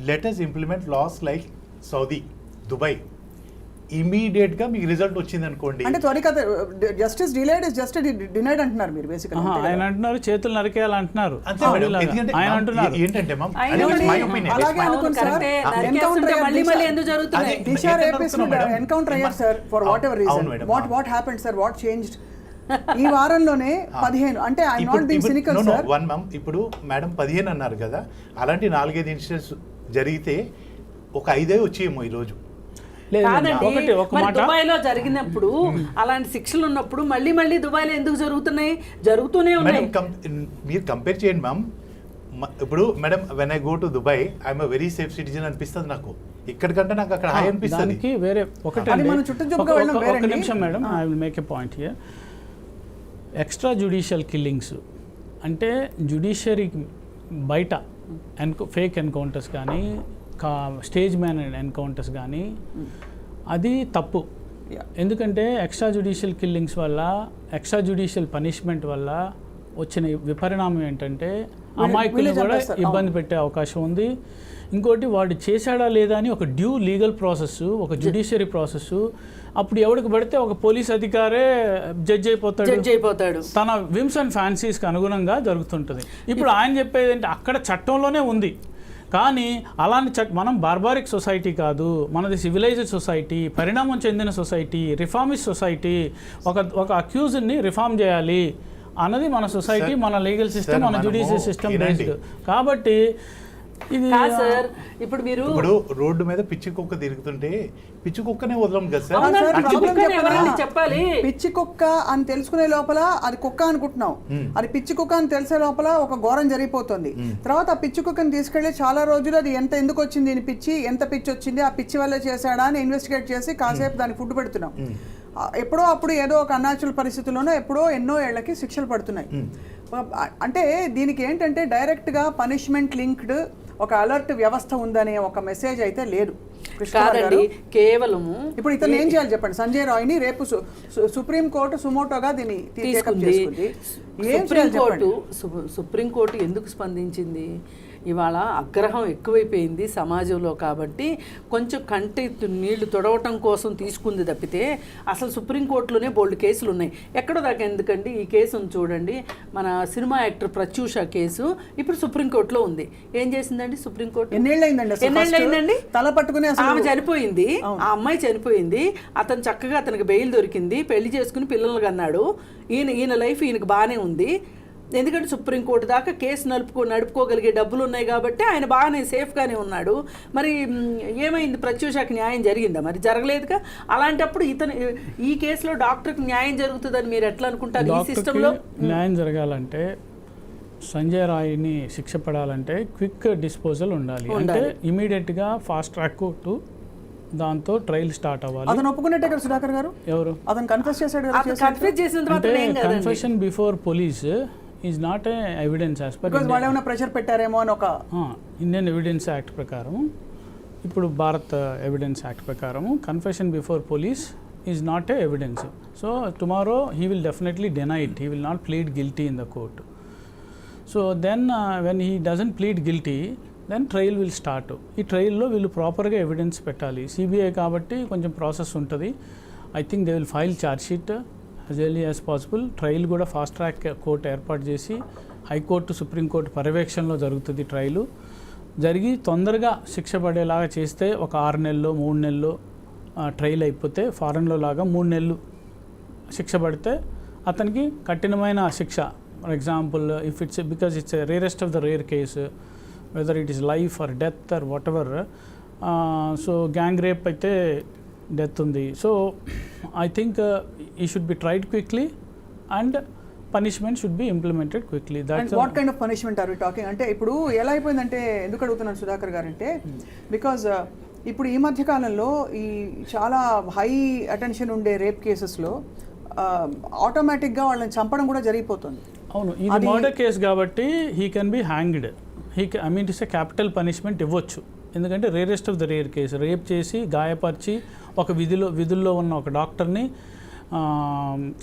let us implement laws like Saudi, Dubai. Immediate గా మీకు result వచ్చింది అనుకోండి, అంటే త్వరిత justice delayed is just denied అంటున్నారు మీరు basically. ఆయన అంటున్నారు చేతులు నరికేయాలి అంటున్నారు. అంతే మేడం. ఎందుకంటే ఆయన అంటున్నారు ఏంటంటే మ్యామ్, అలాగే అనుకోండి సార్, దిశా రేపిస్ట్ ఎన్కౌంటర్ అయ్యారు sir for what ever reason. What happened sir, what changed ఈ వారంలోనే 15? అంటే I not being cynical sir. One ma'am, ఇప్పుడు మేడం 15 అన్నారు కదా, అలాంటి 4-5 ఇన్సిడెంట్స్ జరిగితే ఒక 5 వచ్చేమో ఈ రోజు. కాదండి, మరి దుబాయ్లో జరిగినప్పుడు అలాంటి శిక్షలు ఉన్నప్పుడు మళ్ళీ మళ్ళీ దుబాయ్లో ఎందుకు జరుగుతున్నాయి? జరుగుతూనే ఉన్నాయి. మీరు కంపేర్ చేయండి మ్యామ్. ఇప్పుడు madam when I go to Dubai I'm a very safe citizen అనిపిస్తుంది నాకు, ఇక్కడికంటే నాకు అక్కడ హై అనిపిస్తుంది. వేరే ఒకటి నిమిషం madam, I will make a point here. Extra judicial killings అంటే జ్యుడిషియరీ బయట ఫేక్ ఎన్కౌంటర్స్ కానీ స్టేజ్ మ్యాన్ ఎన్కౌంటర్స్ కానీ అది తప్పు. ఎందుకంటే ఎక్స్ట్రా జ్యుడిషియల్ కిల్లింగ్స్ వల్ల, ఎక్స్ట్రా జ్యుడిషియల్ పనిష్మెంట్ వల్ల వచ్చిన విపరిణామం ఏంటంటే అమాయకులు కూడా ఇబ్బంది పెట్టే అవకాశం ఉంది. ఇంకోటి వాడు చేశాడా లేదా అని ఒక డ్యూ లీగల్ ప్రాసెస్, ఒక జ్యుడిషియరీ ప్రాసెస్. అప్పుడు ఎవరికి పడితే ఒక పోలీస్ అధికారే జడ్జ్ అయిపోతాడు, తన విమ్స్ అండ్ ఫ్యాన్సీస్కి అనుగుణంగా జరుగుతుంటుంది. ఇప్పుడు ఆయన చెప్పేది ఏంటి, అక్కడ చట్టంలోనే ఉంది కానీ అలాంటి మనం బార్బారిక్ సొసైటీ కాదు, మనది సివిలైజ్డ్ సొసైటీ, పరిణామం చెందిన సొసైటీ, రిఫార్మిస్ట్ సొసైటీ. ఒక అక్యూజ్ని రిఫార్మ్ చేయాలి అన్నది మన సొసైటీ, మన లీగల్ సిస్టమ్, మన జ్యుడిషియల్ సిస్టమ్ బేస్డ్. కాబట్టి ఇది సార్ ఇప్పుడు మీరు రోడ్డు మీద పిచ్చి కుక్క తిరుగుతుంటే పిచ్చి కుక్కనే వదలం కదా సార్. చెప్పాలి పిచ్చి కుక్క అని తెలుసుకునే లోపల అది కుక్క అనుకుంటున్నాం, అది పిచ్చి కుక్క అని తెలిసే లోపల ఒక ఘోరం జరిగిపోతుంది. తర్వాత ఆ పిచ్చి కుక్కని తీసుకెళ్లి చాలా రోజులు అది ఎందుకు వచ్చింది, దీని పిచ్చి ఎంత పిచ్చి వచ్చింది, ఆ పిచ్చి వల్లే చేశాడా అని ఇన్వెస్టిగేట్ చేసి కాసేపు దానికి ఫుడ్ పెడుతున్నాం. ఎప్పుడో అప్పుడు ఏదో ఒక అన్యాచురల్ పరిస్థితుల్లోనో ఎప్పుడో ఎన్నో ఏళ్లకి శిక్షలు పడుతున్నాయి. అంటే దీనికి ఏంటంటే డైరెక్ట్గా పనిష్మెంట్ లింక్డ్ ఒక అలర్ట్ వ్యవస్థ ఉందనే ఒక మెసేజ్ అయితే లేదు. కాదండి, కేవలము ఇప్పుడు ఇతను ఏం చేయాలి చెప్పండి. సంజయ్ రాయ్ని రేపు సుప్రీంకోర్టు సుమోటోగా దీన్ని తీసుకుంది. సుప్రీంకోర్టు ఎందుకు స్పందించింది? ఇవాళ ఆగ్రహం ఎక్కువైపోయింది సమాజంలో కాబట్టి కొంచెం కంటి నీళ్లు తొడవటం కోసం తీసుకుంది తప్పితే అసలు సుప్రీంకోర్టులోనే బోల్డ్ కేసులు ఉన్నాయి. ఎక్కడో దాకా ఎందుకండి, ఈ కేసును చూడండి, మన సినిమా యాక్టర్ ప్రత్యూష కేసు ఇప్పుడు సుప్రీంకోర్టులో ఉంది. ఏం చేసిందండి సుప్రీంకోర్టు? ఎన్నేళ్ళైందండి? తల పట్టుకుని ఆమె చనిపోయింది, ఆ అమ్మాయి చనిపోయింది, అతను చక్కగా అతనికి బెయిల్ దొరికింది, పెళ్లి చేసుకుని పిల్లలు కన్నాడు. ఈయన లైఫ్ ఈయనకు బాగానే ఉంది. ఎందుకంటే సుప్రీంకోర్టు దాకా కేసు నడుపుకోగలిగే డబ్బులు ఉన్నాయి కాబట్టి ఆయన బాగానే సేఫ్గానే ఉన్నాడు. మరి ఏమైంది, ప్రత్యూషకి న్యాయం జరిగిందా? మరి జరగలేదుగా. అలాంటప్పుడు ఈ కేసులో డాక్టర్కి న్యాయం జరుగుతుందని మీరు ఎట్లా అనుకుంటారు? ఈ సిస్టంలో న్యాయం జరగాలంటే, సంజయ్ రాయ్ని శిక్ష పడాలంటే క్విక్ డిస్పోజల్ ఉండాలి. అంటే ఇమీడియట్గా ఫాస్ట్ ట్రాక్ కోర్టు దాంతో ట్రయల్ స్టార్ట్ అవ్వాలి. అతను ఒప్పుకున్నట్టే కదా సుధాకర్ గారు, ఎవరు అతను కన్ఫెస్ చేశాడు. Confession before police is not a evidence as per వాళ్ళు ఏమైనా ప్రెషర్ పెట్టారేమో అని ఒక ఇండియన్ ఎవిడెన్స్ యాక్ట్ ప్రకారం, ఇప్పుడు భారత్ ఎవిడెన్స్ యాక్ట్ ప్రకారం confession before police is not a evidence. So tomorrow he will definitely deny it, he will not plead guilty in the court. So then when he doesn't plead guilty then trial will start. ఈ ట్రయల్లో వీళ్ళు ప్రాపర్గా evidence పెట్టాలి. CBI కాబట్టి కొంచెం process ఉంటుంది. I think they will file charge sheet as early as possible. Trial కూడా fast track court ఏర్పాటు చేసి హైకోర్టు సుప్రీంకోర్టు పర్యవేక్షణలో జరుగుతుంది. ట్రయలు జరిగి తొందరగా శిక్ష పడేలాగా చేస్తే ఒక 6 నెలల్లో 3 నెలల్లో ట్రయల్ అయిపోతే, ఫారెన్లో లాగా 3 నెలలు శిక్ష పడితే అతనికి కఠినమైన శిక్ష. For example if it's because it's rarest of the rare case, whether it is life or death or whatever. So gang rape అయితే డెత్ ఉంది. So I think he should be tried quickly and punishment should be implemented quickly. And what kind of punishment are you talking? అంటే ఇప్పుడు ఎలా అయిపోయిందంటే, ఎందుకు అడుగుతున్నాను సుధాకర్ గారు అంటే, బికాజ్ ఇప్పుడు ఈ మధ్య కాలంలో ఈ చాలా హై అటెన్షన్ ఉండే రేప్ కేసెస్లో ఆటోమేటిక్గా వాళ్ళని చంపడం కూడా జరిగిపోతుంది. అవును, ఇది మర్డర్ కేసు కాబట్టి he can be hanged. I mean to say capital punishment ఇవ్వచ్చు. ఎందుకంటే rarest of the rare case, rape చేసి గాయపరిచి ఒక విధుల్లో ఉన్న ఒక డాక్టర్ని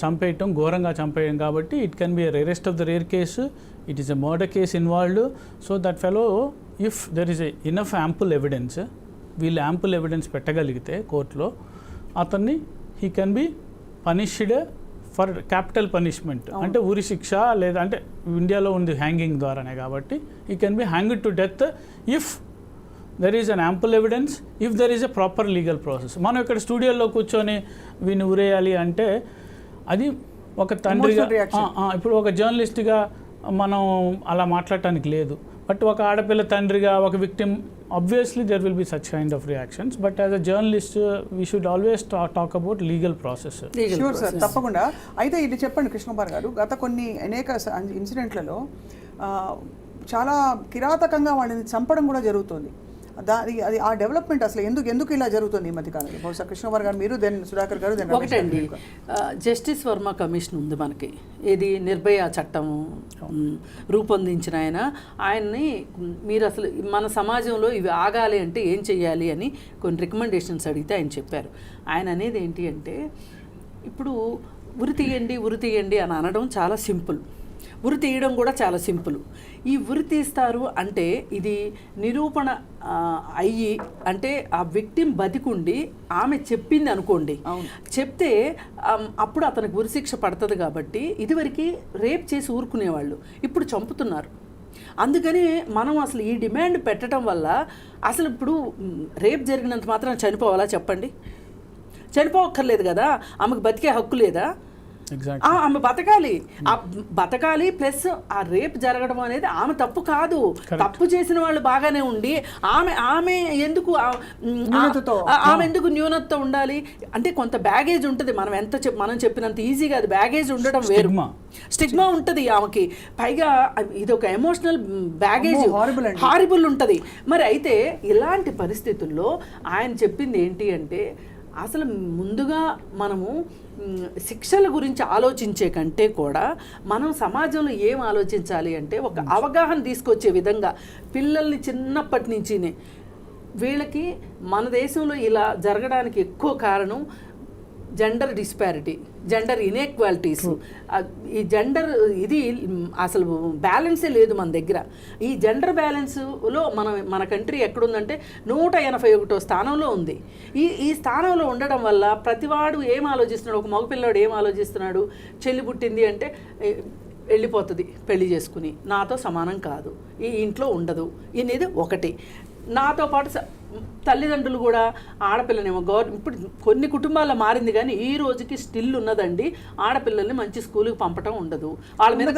చంపేయటం, ఘోరంగా చంపేయడం కాబట్టి it can be rarest of the rare case. It is a murder case involved. So that fellow if there is a enough ample evidence, వీళ్ళు యాంపుల్ ఎవిడెన్స్ పెట్టగలిగితే కోర్టులో, అతన్ని he can be punished for capital punishment. అంటే ఉరి శిక్ష, లేదా అంటే ఇండియాలో ఉంది hanging ద్వారానే కాబట్టి he can be hanged to death if there is an ample evidence, if there is a proper legal process. మనం ఇక్కడ స్టూడియోలో కూర్చొని వీని ఉరేయాలి అంటే అది ఒక తండ్రిగా, ఇప్పుడు ఒక జర్నలిస్ట్గా మనం అలా మాట్లాడటానికి లేదు. బట్ ఒక ఆడపిల్ల తండ్రిగా, ఒక victim, obviously there will be such kind of reactions, but as a journalist we should always talk about legal process. Sure sir, తప్పకుండా. అయితే ఇది చెప్పండి కృష్ణకుమార్ గారు, గత కొన్ని అనేక ఇన్సిడెంట్లలో చాలా కిరాతకంగా వాళ్ళని చంపడం కూడా జరుగుతుంది. అది ఆ డెవలప్మెంట్ అసలు ఎందుకు ఇలా జరుగుతుంది ఈ మధ్య కాలంలో? బహుశా కృష్ణకుమార్ గారు మీరు, దెన్ సుధాకర్ గారు, దెన్ ఒకటండి, జస్టిస్ వర్మ కమిషన్ ఉంది మనకి. ఇది నిర్భయ చట్టం రూపొందించిన ఆయన్ని మీరు అసలు మన సమాజంలో ఇవి ఆగాలి అంటే ఏం చెయ్యాలి అని కొన్ని రికమెండేషన్స్ అడిగితే ఆయన చెప్పారు. ఆయన అనేది ఏంటి అంటే, ఇప్పుడు ఉరి తీయండి అని అనడం చాలా సింపుల్, ఉరి తీయడం కూడా చాలా సింపుల్. ఈ ఉరి తీస్తారు అంటే ఇది నిరూపణ అయ్యి, అంటే ఆ విక్టిమ్ బతికుండి ఆమె చెప్పింది అనుకోండి, చెప్తే అప్పుడు అతనికి ఉరిశిక్ష పడుతుంది. కాబట్టి ఇదివరకు రేప్ చేసి ఊరుకునేవాళ్ళు, ఇప్పుడు చంపుతున్నారు. అందుకని మనం అసలు ఈ డిమాండ్ పెట్టడం వల్ల అసలు ఇప్పుడు రేప్ జరిగినంత మాత్రం చనిపోవాలా చెప్పండి? చనిపోవక్కర్లేదు కదా, ఆమెకు బతికే హక్కు లేదా? ఆమె బతకాలి ప్లస్ ఆ రేప్ జరగడం అనేది ఆమె తప్పు కాదు. తప్పు చేసిన వాళ్ళు బాగానే ఉండి ఆమె ఎందుకు న్యూనతతో ఉండాలి? అంటే కొంత బ్యాగేజ్ ఉంటుంది. మనం చెప్పినంత ఈజీగా అది బ్యాగేజ్ ఉండడం వేరు, స్టిగ్మా ఉంటుంది ఆమెకి. పైగా ఇది ఒక ఎమోషనల్ బ్యాగేజ్, హారిబుల్ ఉంటుంది. మరి అయితే ఇలాంటి పరిస్థితుల్లో ఆయన చెప్పింది ఏంటి అంటే, అసలు ముందుగా మనము శిక్షల గురించి ఆలోచించే కంటే కూడా మనం సమాజంలో ఏం ఆలోచించాలి అంటే, ఒక అవగాహన తీసుకొచ్చే విధంగా పిల్లల్ని చిన్నప్పటి నుంచినే, వీళ్ళకి మన దేశంలో ఇలా జరగడానికి ఎక్కువ కారణం జెండర్ డిస్పారిటీ, జెండర్ ఇన్ఈక్వాలిటీస్. ఈ జెండర్ ఇది అసలు బ్యాలెన్సే లేదు మన దగ్గర. ఈ జెండర్ బ్యాలెన్స్లో మన కంట్రీ ఎక్కడుందంటే 181వ స్థానంలో ఉంది. ఈ స్థానంలో ఉండడం వల్ల ప్రతివాడు ఏం ఆలోచిస్తున్నాడు, ఒక మగపిల్లాడు ఏం ఆలోచిస్తున్నాడు, చెల్లి పుట్టింది అంటే వెళ్ళిపోతుంది పెళ్లి చేసుకుని, నాతో సమానం కాదు, ఈ ఇంట్లో ఉండదు అనేది ఒకటి. నాతో పాటు తల్లిదండ్రులు కూడా ఆడపిల్లనేమో ఇప్పుడు కొన్ని కుటుంబాల్లో మారింది, కానీ ఈ రోజుకి స్టిల్ ఉన్నదండి, ఆడపిల్లల్ని మంచి స్కూల్కి పంపటం ఉండదు, వాళ్ళ మీద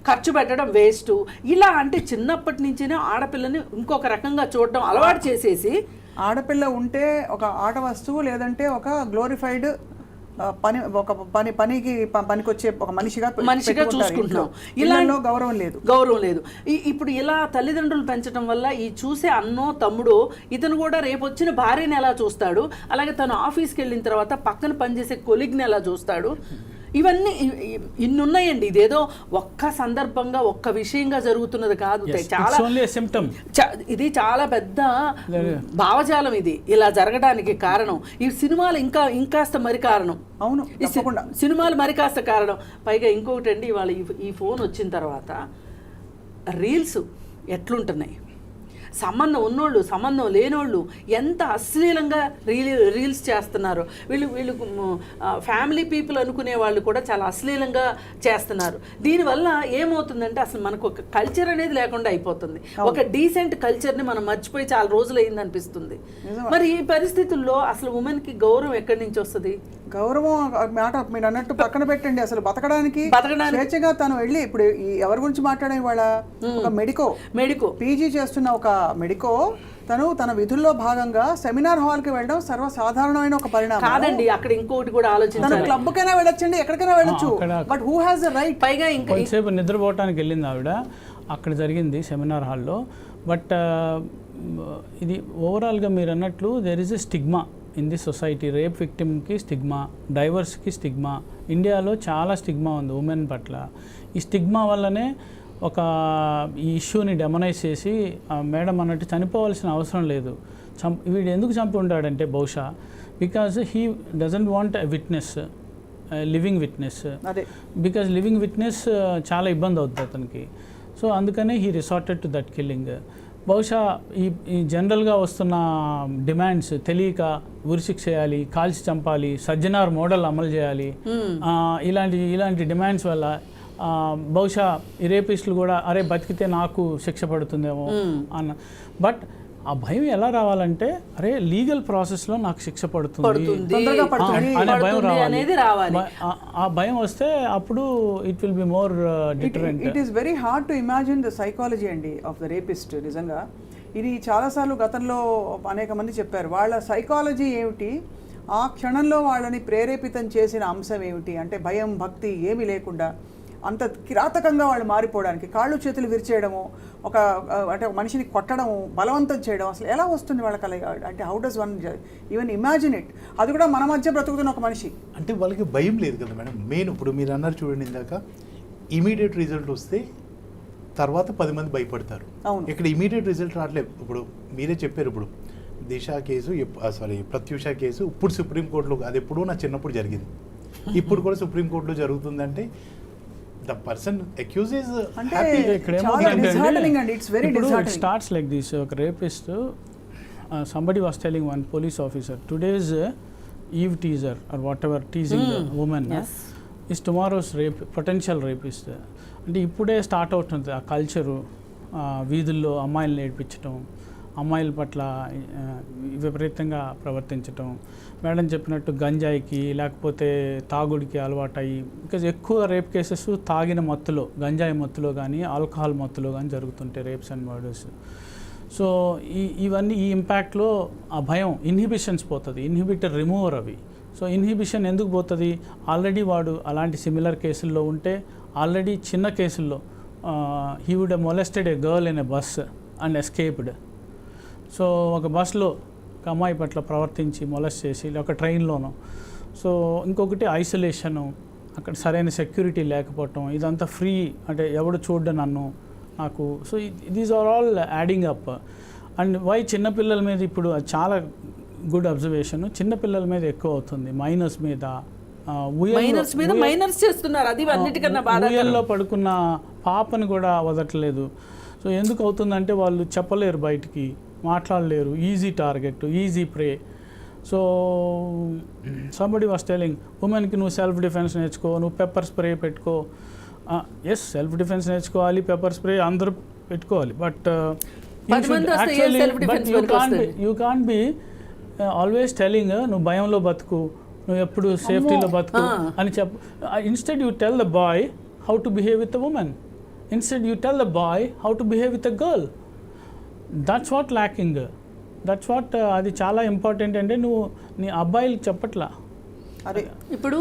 ఖర్చు పెట్టడం వేస్ట్. ఇలా అంటే చిన్నప్పటి నుంచినే ఆడపిల్లని ఇంకొక రకంగా చూడడం అలవాటు చేసేసి, ఆడపిల్ల ఉంటే ఒక ఆట వస్తువు, లేదంటే ఒక గ్లోరిఫైడ్ పనికొచ్చే ఒక మనిషిగా చూసుకుంటున్నాం. ఇలా గౌరవం లేదు. ఇప్పుడు ఇలా తల్లిదండ్రులు పెంచడం వల్ల ఈ చూసే అన్నో తమ్ముడో ఇతను కూడా రేపు వచ్చిన భార్యని ఎలా చూస్తాడు, అలాగే తను ఆఫీస్కి వెళ్ళిన తర్వాత పక్కన పనిచేసే కొలీగ్ని ఎలా చూస్తాడు, ఇవన్నీ ఇన్నున్నాయండి. ఇదేదో ఒక్క సందర్భంగా ఒక్క విషయంగా జరుగుతున్నది కాదు, ఇది చాలా పెద్ద భావజాలం. ఇది ఇలా జరగడానికి కారణం ఈ సినిమాలు, ఇంకాస్త మరి కారణం. అవును, సినిమాలు మరి కాస్త కారణం. పైగా ఇంకొకటి అండి, ఇవాళ ఈ ఫోన్ వచ్చిన తర్వాత రీల్స్ ఎట్లుంటున్నాయి, సంబంధం ఉన్నోళ్ళు సంబంధం లేనోళ్ళు ఎంత అశ్లీలంగా రీల్స్ చేస్తున్నారు. వీళ్ళు ఫ్యామిలీ పీపుల్ అనుకునే వాళ్ళు కూడా చాలా అశ్లీలంగా చేస్తున్నారు. దీనివల్ల ఏమవుతుందంటే అసలు మనకు ఒక కల్చర్ అనేది లేకుండా అయిపోతుంది. ఒక డీసెంట్ కల్చర్ని మనం మర్చిపోయి చాలా రోజులు అయింది అనిపిస్తుంది. మరి ఈ పరిస్థితుల్లో అసలు ఉమెన్కి గౌరవం ఎక్కడి నుంచి వస్తుంది? గౌరవం మాట మీరు అన్నట్టు పక్కన పెట్టండి. అసలు బతకడానికి స్వేచ్ఛగా తను వెళ్ళి ఇప్పుడు ఎవరి గురించి మాట్లాడే వాళ్ళ ఒక మెడికో పీజీ చేస్తున్న ఒక మెడికో తన విధుల్లో భాగంగా సెమినార్ హాల్ కి వెళ్ళడం సర్వసాధారణమైన ఒక పరిణామం కాదండి. అక్కడ ఇంకోటి కూడా ఆలోచించాలి. తన క్లబ్ కైనా వెళ్ళొచ్చండి, ఎక్కడికైనా వెళ్ళొచ్చు, but who has the right? పైగా ఇంకా కొంతసేపు నిద్రపోవటానికి వెళ్ళింది ఆవిడ, అక్కడ జరిగింది సెమినార్ హాల్లో. బట్ ఇది ఓవరాల్గా మీరు అన్నట్లు there is a stigma in the society. Rape విక్టిమ్కి స్టిగ్మా, డైవర్స్కి స్టిగ్మా. ఇండియాలో చాలా స్టిగ్మా ఉంది ఉమెన్ పట్ల. ఈ స్టిగ్మా వల్లనే ఒక ఈ ఇష్యూని డెమనైజ్ చేసి మేడం అన్నట్టు చనిపోవాల్సిన అవసరం లేదు. వీడు ఎందుకు చంపి ఉంటాడంటే బహుశా because he doesn't want a witness, living witness. Because living witness చాలా ఇబ్బంది అవుతుంది అతనికి. సో అందుకనే he resorted to that killing. బహుశా ఈ జనరల్గా వస్తున్న డిమాండ్స్ తెలియక ఉరిశిక్ష చేయాలి, కాల్చి చంపాలి, సజ్జనార్ మోడల్ అమలు చేయాలి, ఇలాంటి డిమాండ్స్ వల్ల బహుశా ఈ రేపిస్టులు కూడా అరే బతికితే నాకు శిక్ష పడుతుందేమో అన్న. బట్ ఆ భయం ఎలా రావాలంటే అరే లీగల్ ప్రాసెస్లో నాకు శిక్ష పడుతుంది అనే భయం రావాలి. ఆ భయం వస్తే అప్పుడు it will be more deterrent. It is very hard to imagine the psychology అండి ఆఫ్ ద రేపిస్ట్. నిజంగా ఇది చాలాసార్లు గతంలో అనేక మంది చెప్పారు. వాళ్ళ సైకాలజీ ఏమిటి, ఆ క్షణంలో వాళ్ళని ప్రేరేపితం చేసిన అంశం ఏమిటి అంటే భయం భక్తి ఏమీ లేకుండా అంత కిరాతకంగా వాళ్ళు మారిపోవడానికి కాళ్ళు చేతులు విరిచేయడము, అంటే మనిషిని కొట్టడము, బలవంతం చేయడం అసలు ఎలా వస్తుంది వాళ్ళకి? అలా అంటే how does one even imagine it? అది కూడా మన మధ్య బ్రతుకుతున్న ఒక మనిషి. అంటే వాళ్ళకి భయం లేదు కదా మేడం. మెయిన్ ఇప్పుడు మీరు అన్నారు చూడండి ఇందాక, ఇమీడియట్ రిజల్ట్ వస్తే తర్వాత 10 మంది భయపడతారు. ఇక్కడ ఇమీడియట్ రిజల్ట్ రావట్లేదు. ఇప్పుడు మీరే చెప్పారు, ఇప్పుడు దిశ కేసు ప్రత్యూష కేసు ఇప్పుడు సుప్రీంకోర్టులో, అది ఎప్పుడూ నా చిన్నప్పుడు జరిగింది, ఇప్పుడు కూడా సుప్రీంకోర్టులో జరుగుతుందంటే the person accused is happy. It starts like this. ఒక rapist, somebody was telling one police officer, today's eve teaser or whatever teasing the woman is tomorrow's potential rapist. అంటే ఇప్పుడే స్టార్ట్ అవుతుంది ఆ కల్చరు. వీధుల్లో అమ్మాయిలు నేర్పించడం, అమ్మాయిల పట్ల విపరీతంగా ప్రవర్తించటం, మేడం చెప్పినట్టు గంజాయికి లేకపోతే తాగుడికి అలవాటయ్యి. బికాజ్ ఎక్కువ రేప్ కేసెస్ తాగిన మత్తులో, గంజాయి మత్తులో కానీ ఆల్కహాల్ మత్తులో కానీ జరుగుతుంటాయి రేప్స్ అండ్ మర్డర్స్. సో ఇవన్నీ ఈ ఇంపాక్ట్లో ఆ భయం, ఇన్హిబిషన్స్ పోతుంది, ఇన్హిబిటర్ రిమూవర్ అవి. సో ఇన్హిబిషన్ ఎందుకు పోతుంది? ఆల్రెడీ వాడు అలాంటి సిమిలర్ కేసుల్లో ఉంటే, ఆల్రెడీ చిన్న కేసుల్లో he would molested a girl in a bus and escaped. So ఒక బస్లో ఒక అమ్మాయి పట్ల ప్రవర్తించి మొలెస్ట్ చేసి, ఒక ట్రైన్లోనూ. సో ఇంకొకటి ఐసోలేషను, అక్కడ సరైన సెక్యూరిటీ లేకపోవటం, ఇదంతా ఫ్రీ అంటే ఎవడు చూడ్డ నన్ను నాకు. So these are all adding up. And why చిన్నపిల్లల మీద ఇప్పుడు చాలా గుడ్ అబ్జర్వేషన్, చిన్నపిల్లల మీద ఎక్కువ అవుతుంది, మైనర్స్ మీద. ఊయల్లో పడుకున్న పాపని కూడా వదలట్లేదు. సో ఎందుకు అవుతుందంటే వాళ్ళు చెప్పలేరు, బయటికి మాట్లాడలేరు, easy target, easy pray. So somebody was telling ఉమెన్కి నువ్వు సెల్ఫ్ డిఫెన్స్ నేర్చుకో, నువ్వు పెప్పర్ స్ప్రే పెట్టుకో. ఎస్, సెల్ఫ్ డిఫెన్స్ నేర్చుకోవాలి, పెప్పర్ స్ప్రే అందరూ పెట్టుకోవాలి, but you can't be always telling నువ్వు భయంలో బతుకు, నువ్వు ఎప్పుడు సేఫ్టీలో బతుకు అని చెప్పు. Instead you tell the boy how to behave with the women, instead you tell the boy how to behave with the girl. That's what lacking, that's what. అది చాలా ఇంపార్టెంట్. అంటే నువ్వు నీ అబ్బాయిలకు చెప్పట్లా. అదే ఇప్పుడు